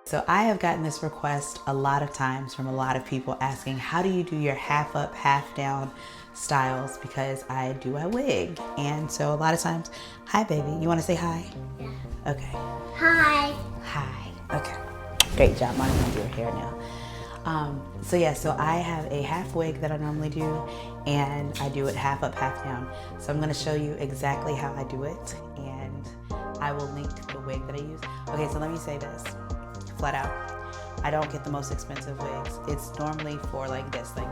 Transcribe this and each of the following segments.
So I have gotten this request a lot of times from a lot of people asking, how do you do your half up, half down styles? Because I do a wig. And so a lot of times, hi baby, you wanna say hi? Yeah. Okay. Hi. Hi, okay. Great job, Mommy's gonna do her hair now. So I have a half wig that I normally do, and I do it half up, half down. So I'm gonna show you exactly how I do it, and I will link the wig that I use. Okay, so let me say this. Flat out, I don't get the most expensive wigs. It's normally for like this, like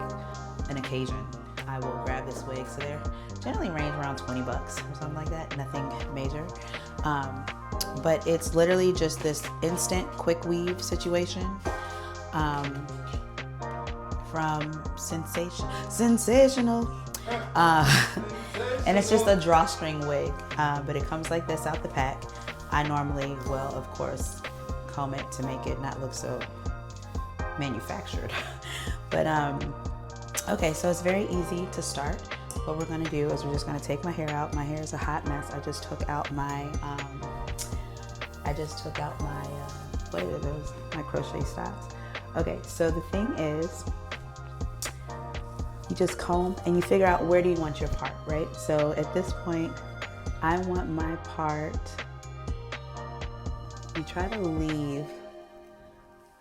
an occasion. I will grab this wig. So they're generally range around 20 bucks or something like that, nothing major. But it's literally just this instant quick weave situation from Sensational. And it's just a drawstring wig, but it comes like this out the pack. I normally will, of course, comb it to make it not look so manufactured. But okay, so it's very easy to start. What we're gonna do is we're just gonna take my hair out. My hair is a hot mess. I just took out my what are those? My crochet stops. Okay, so the thing is, you just comb and you figure out where do you want your part, right? So at this point, I want my part. You try to leave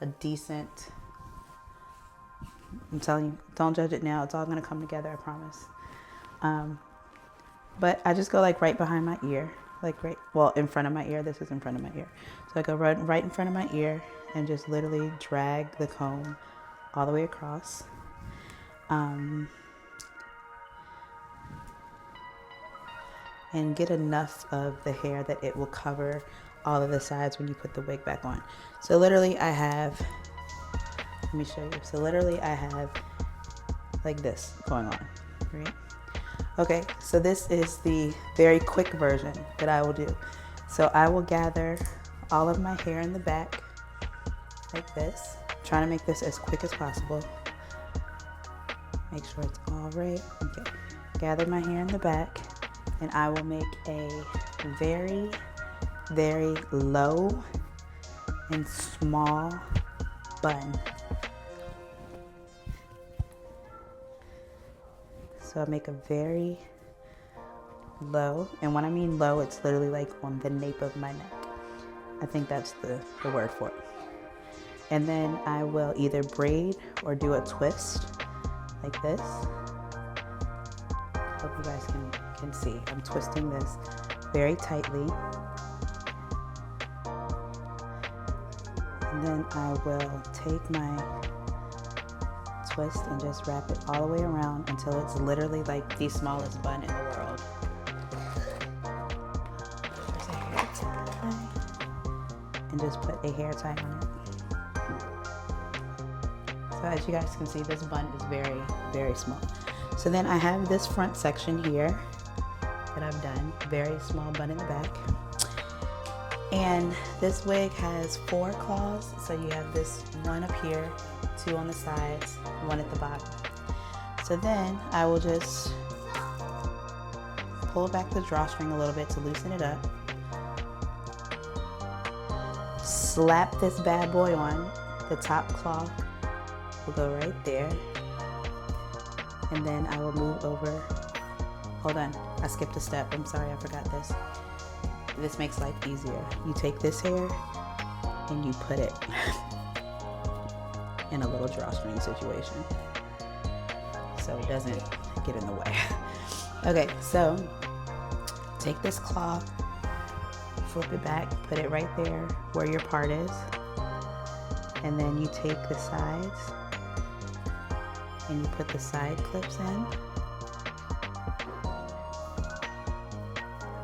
a decent, I'm telling you, don't judge it now. It's all gonna come together, I promise. But I just go like right behind my ear, like in front of my ear. This is in front of my ear. So I go right in front of my ear and just literally drag the comb all the way across. And get enough of the hair that it will cover all of the sides when you put the wig back on. So literally I have, let me show you. So literally I have like this going on, right? Okay, so this is the very quick version that I will do. So I will gather all of my hair in the back like this, trying to make this as quick as possible. Make sure it's all right. Okay, gather my hair in the back, and I will make a very, very low and small bun. So I make a very low, and when I mean low, it's literally like on the nape of my neck. I think that's the word for it. And then I will either braid or do a twist like this. Hope you guys can see. I'm twisting this very tightly. And then I will take my twist and just wrap it all the way around until it's literally like the smallest bun in the world. And just put a hair tie on it. So as you guys can see, this bun is very, very small. So then I have this front section here that I've done, very small bun in the back. And this wig has 4 claws. So you have this one up here, 2 on the sides, 1 at the bottom. So then I will just pull back the drawstring a little bit to loosen it up. Slap this bad boy on. The top claw will go right there. And then I will move over. Hold on, I skipped a step. I'm sorry, I forgot this. This makes life easier. You take this hair and you put it in a little drawstring situation so it doesn't get in the way. Okay, so take this claw, flip it back, put it right there where your part is, and then you take the sides and you put the side clips in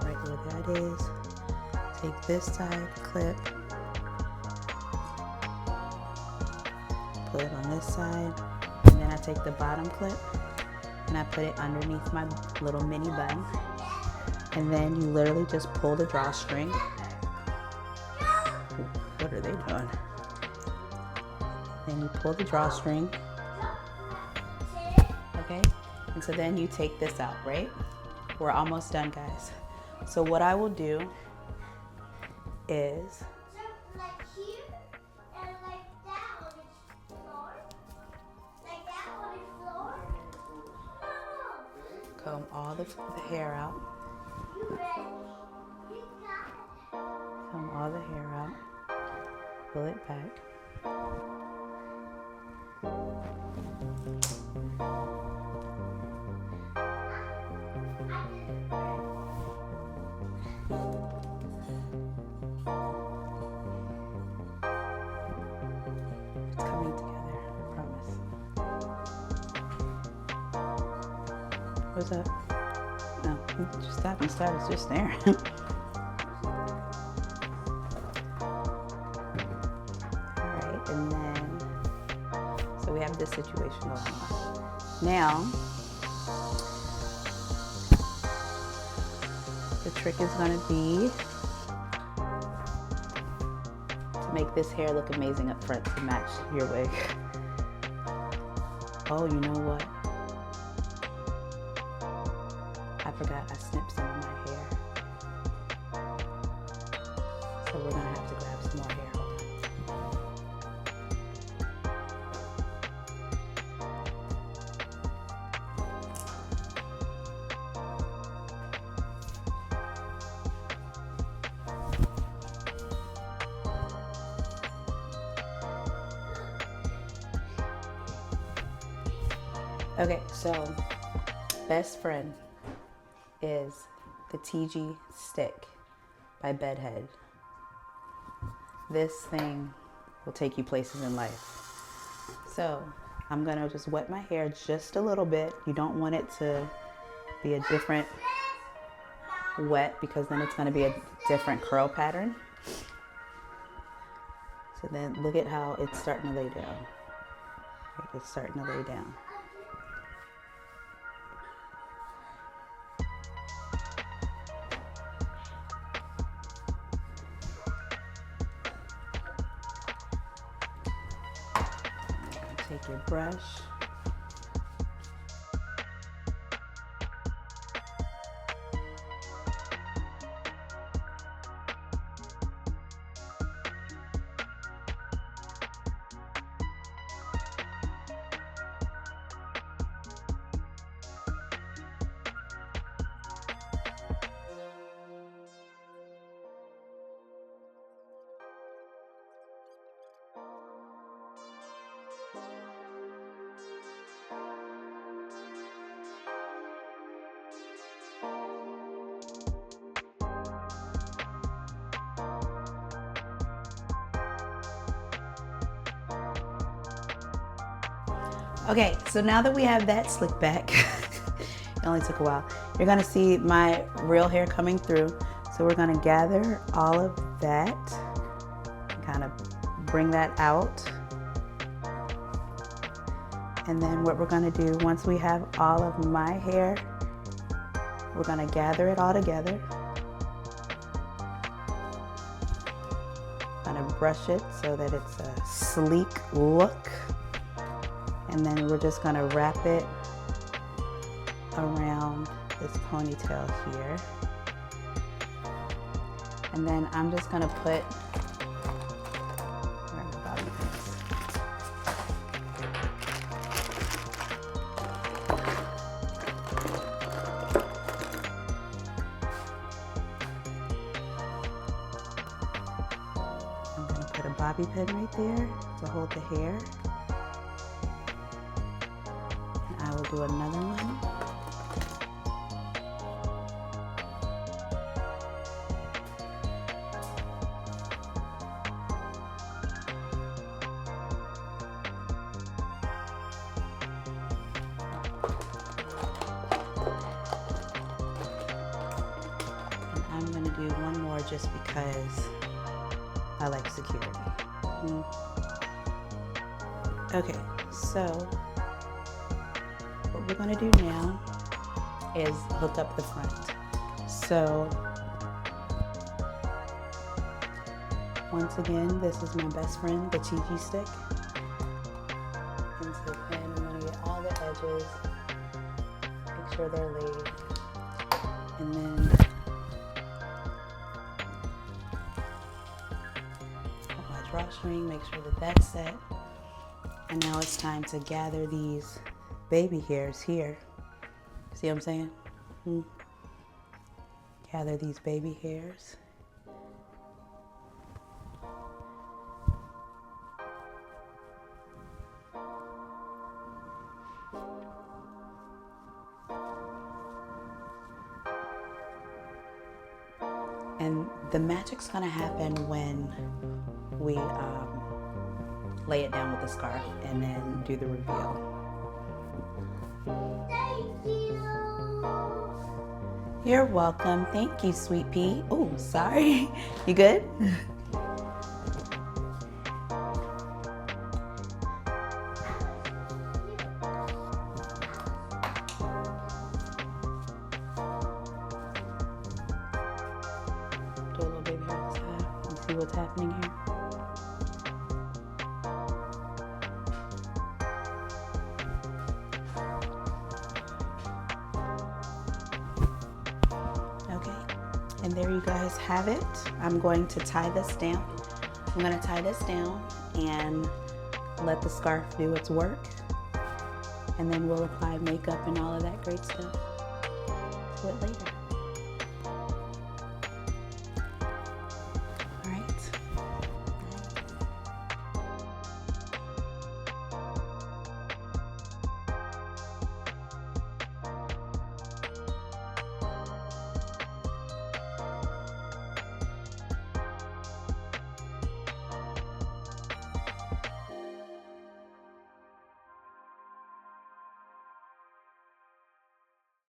right where that is. Take this side clip, put it on this side, and then I take the bottom clip and I put it underneath my little mini bun, and then you literally just pull the drawstring. What are they doing? Then you pull the drawstring, okay? And so then you take this out, right? We're almost done, guys. So what I will do is like here, and comb all the hair out. Comb all the hair out. Pull it back. It's coming together, I promise. What's up? No, just stop and start. It's just there. Alright, and then, so we have this situation going on. Now, the trick is going to be to make this hair look amazing up front to match your wig. Oh, you know what? I forgot I snipped some of my hair. So we're gonna have to grab some more hair. Okay, so best friend is the TG stick by Bedhead. This thing will take you places in life. So I'm gonna just wet my hair just a little bit. You don't want it to be a different wet because then it's gonna be a different curl pattern. So then look at how it's starting to lay down. It's starting to lay down. Take your brush. Okay, so now that we have that slicked back, it only took a while. You're gonna see my real hair coming through. So we're gonna gather all of that, kind of bring that out. And then what we're gonna do, once we have all of my hair, we're gonna gather it all together. Gonna brush it so that it's a sleek look. And then we're just gonna wrap it around this ponytail here. And then I'm just gonna put, where are my bobby pins? I'm gonna put a bobby pin right there to hold the hair. I will do another one. And I'm going to do one more just because I like security. Okay, so what we're going to do now is hook up the front. So once again, this is my best friend, the TG stick. Into the pin, I'm going to get all the edges, make sure they're laid, and then put my drawstring, make sure that that's set. And now it's time to gather these baby hairs here. See what I'm saying? Gather these baby hairs. And the magic's gonna happen when we lay it down with the scarf and then do the reveal. Thank you. You're welcome. Thank you, sweet pea. Oh, sorry. You good? Do a little baby hair on the side and see what's happening here. Okay, and there you guys have it. I'm going to tie this down. I'm going to tie this down and let the scarf do its work. And then we'll apply makeup and all of that great stuff to it later.